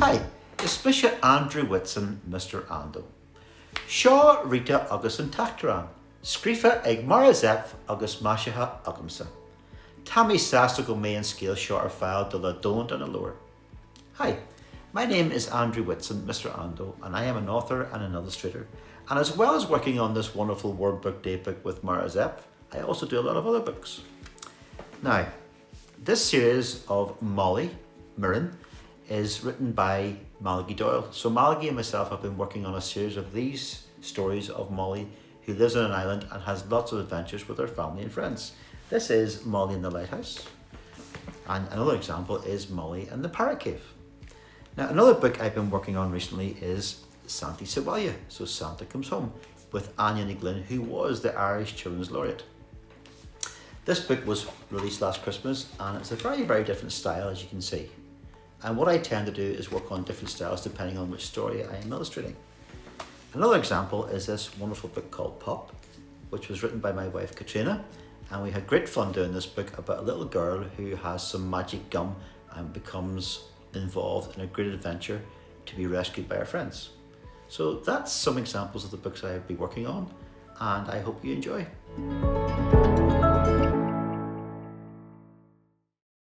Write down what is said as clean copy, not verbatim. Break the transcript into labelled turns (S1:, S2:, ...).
S1: Hi, is Mr. Andrew Whitson, Mr. Ando. Seo Rita agus tEachtrán, scríofa ag mar zeph agus maisithe agamsa. Tammy sasta go mé an scéal seo ar fáil do le dóint an a lower. Hi, my name is Andrew Whitson, Mr. Ando, and I am an author and an illustrator. And as well as working on this wonderful word book daybook with Mhór Zeph, I also do a lot of other books. Now, this series of Molly Mirren is written by Malachy Doyle. So Malachy and myself have been working on a series of these stories of Molly, who lives on an island and has lots of adventures with her family and friends. This is Molly in the Lighthouse, and another example is Molly in the Parrot Cave. Now, another book I've been working on recently is tSnáthaid, so Santa Comes Home, with Anya Niglin, who was the Irish Children's Laureate. This book was released last Christmas, and it's a very, very different style, as you can see. And what I tend to do is work on different styles depending on which story I am illustrating. Another example is this wonderful book called Pop, which was written by my wife Katrina, and we had great fun doing this book about a little girl who has some magic gum and becomes involved in a great adventure to be rescued by her friends. So that's some examples of the books I'll be working on, and I hope you enjoy.